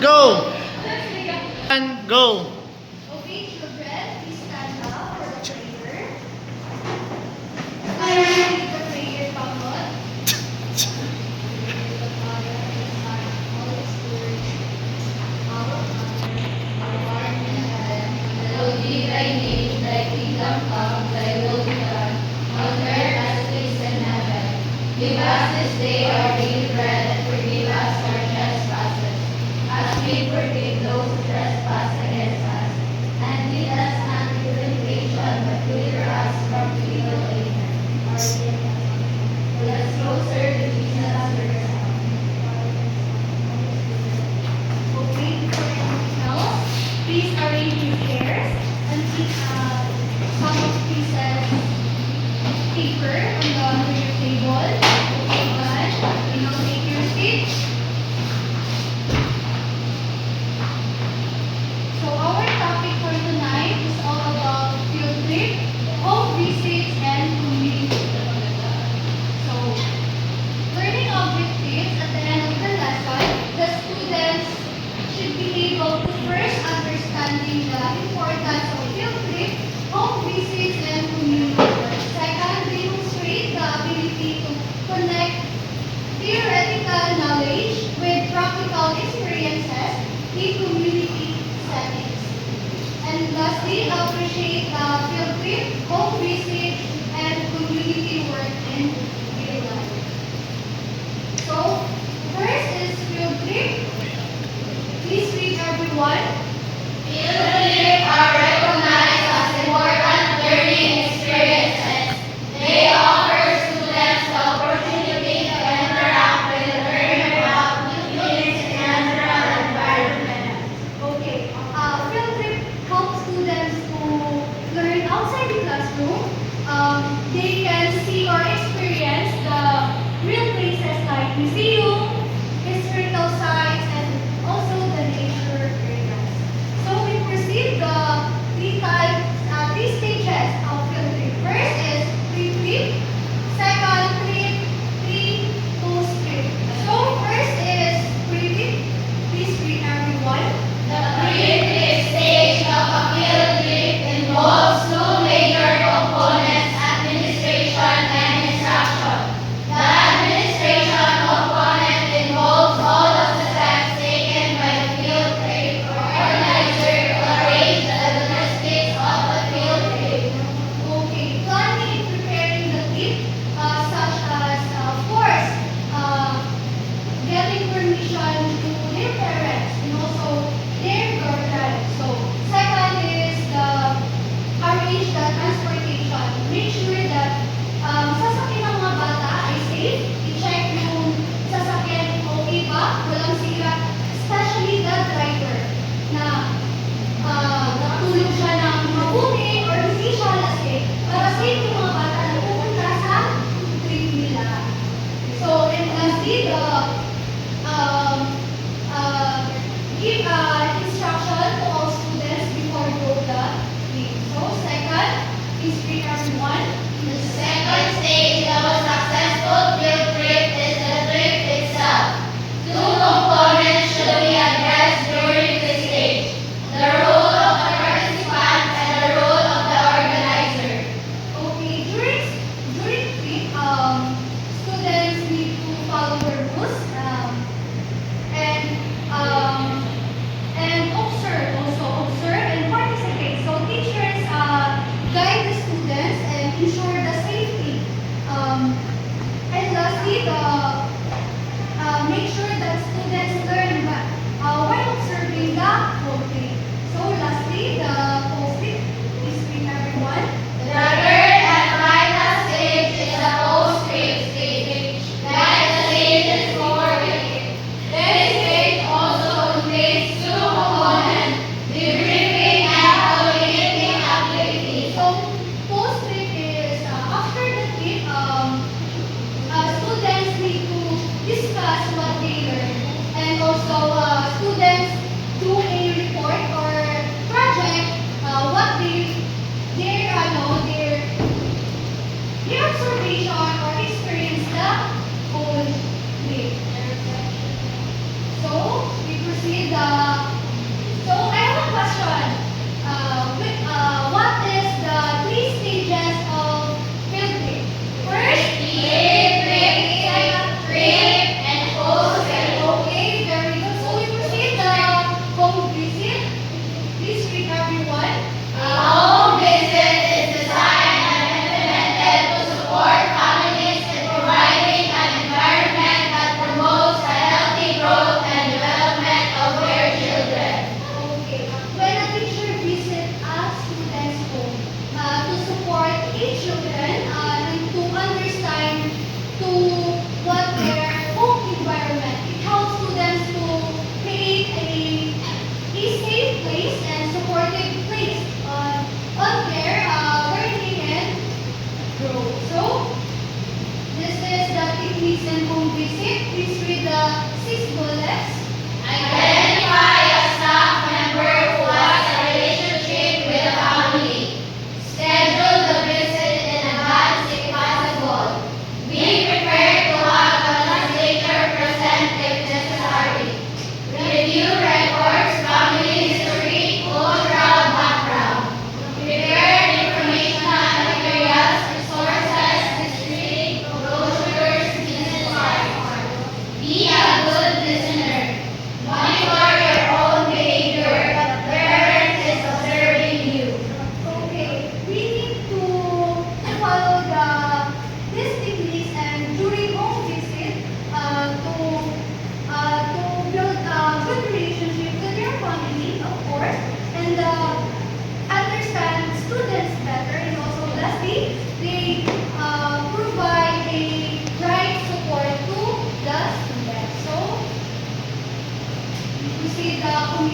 Go! And go! Okay, children, please stand up for the prayer. I read the prayer, Panginoon. Hallowed be thy name, thy kingdom come, thy will be done, on earth as it is in heaven. Give us this day our daily bread, and forgive us our trespasses, as we forgive those who trespass against us. And lead us not into temptation, but deliver us from evil. Amen. Let's closer to Jesus first. Okay, before anything else, please arrange your chairs and keep some of pieces paper on your table. Okay, guys, you know, take your seat. So our topic for tonight is all about field trip, home visits, and community. So, learning objectives at the end of the lesson, the students should be able to first understanding the importance of field trip, home visits, and community work. Second, demonstrate the ability to connect theoretical knowledge with practical experiences in community settings. And lastly, appreciate field trip, home visits, and community work in real life. So, first is field trip. Please read everyone. Field trips are recognized as important learning experiences. They offer students the opportunity to interact with and learn about new things in a natural environment. Okay. Field trip helps students to learn outside the classroom. They can see or experience the real places like museum, historical sites, and also the nature areas. So we proceed the three stages of field trip. First is pre-trip, second trip, post-trip. So first is pre-trip. Please read everyone. The pre-trip stage of a field trip involves two major components: administration and instruction. The administration component involves all of the steps taken by the field trip organizer to arrange the logistics of the field trip. Okay, planning and preparing the trip, such as, of course, getting permission to their parents and also their guardians. So, second is the arrange the transportation. Make sure that sasakyan ng mga bata ay safe. I-check yung sasakyan okay ba, walang sira, especially the driver na nakatulog siya ng mabuti or hindi siya lasing para safe yung mga bata na pupunta sa trip nila. So, and lastly, the give instruction to all students before go the trip. So, second, please read everyone. The second stage of a successful field trip is the trip itself. Two components should be addressed during this stage: the role of the participant and the role of the organizer. Okay, during trip, students need to follow the rules and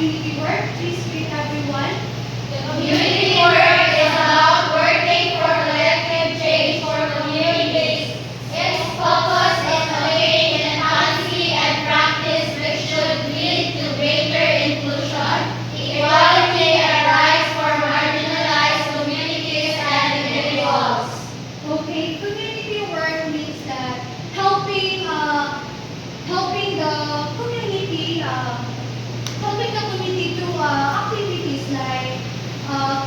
community work. Please greet everyone. Community work is about working for collective change for communities. Its focus is on making an policy and practice which should lead to greater inclusion, equality, and rights for marginalized communities and individuals. Okay, community work means that helping the community do activities like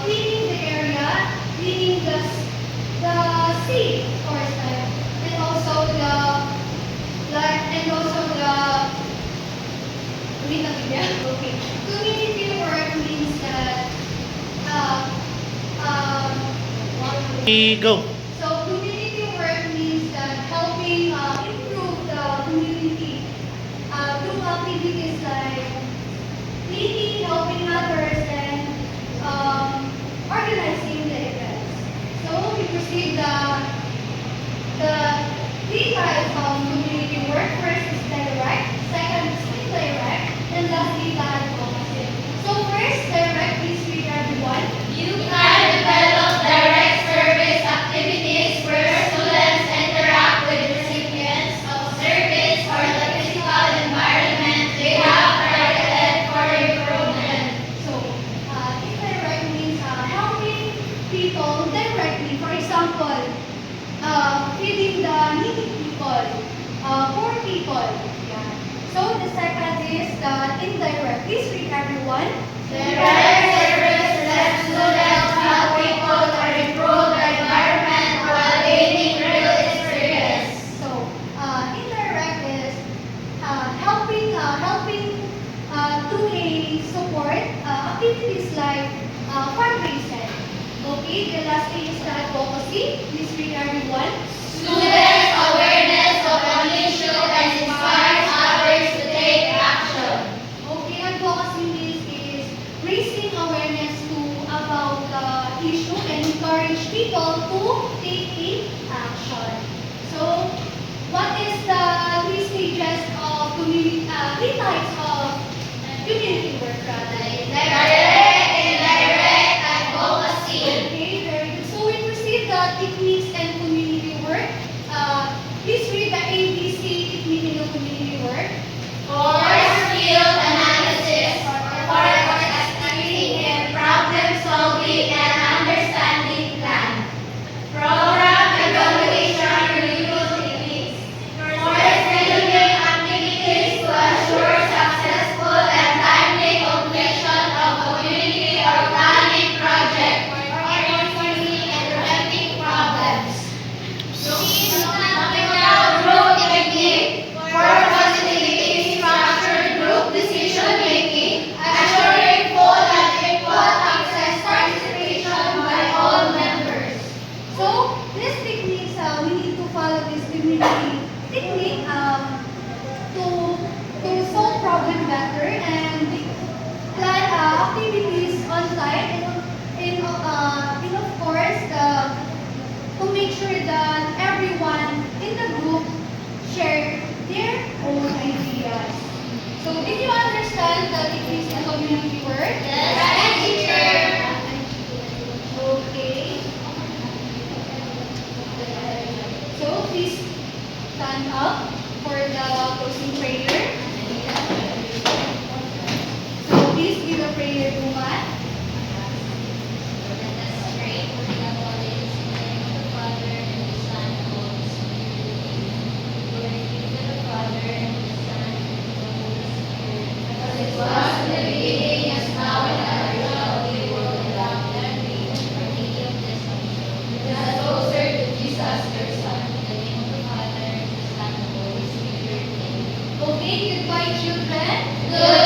cleaning the area, cleaning the sea, of course, and also wait a minute. Okay, community work means that Go. so community work means that helping improve the community through activities like cleaning, helping others, and organizing the events. So we proceed the three types of community work. First is direct, second is indirect, and lastly the advocacy. So first, direct, please read everyone. You can develop direct service activities where students interact with recipients of service or the physical environment they have targeted for improvement. So, indirect means helping people directly. For example, feeding the needy people, poor people. Yeah. So, the second is the indirect. Please read everyone. Direct service lets students help people or improve the environment while gaining real experience. So, indirect is helping to a support activities like fundraising. Okay, the last thing is the advocacy. Please read everyone. Students' awareness of an issue and inspires others to take action. Okay, advocacy means is raising awareness about the issue and encourage people to take action. So, what is the three stages of three types of community work rather? Direct, indirect, advocacy. Okay, very good. So we proceed the techniques and community work. Please read the ABC technique in the community work. Course field analysis, report activity and problem solving and understanding plan. Program evaluation review techniques. Course building activities to assure successful and timely completion of community or planning project or organizing and preventing problems. Group technique for facilitating structured group decision making, assuring full and equal access participation by all members. So these techniques, we need to follow this community technique to solve problem better and plan activities on time and of course to make sure that everyone in the group share their own ideas. So did you understand the techniques in community work? Yes, teacher. Okay. So please stand up for the closing prayer. So please give a prayer to Matt. It was in the beginning, as now and ever shall be, world without end. Let us closer to Jesus, your Son, in the name of the Father, and the Son, and the Holy Spirit. Amen. Okay, goodbye children. Good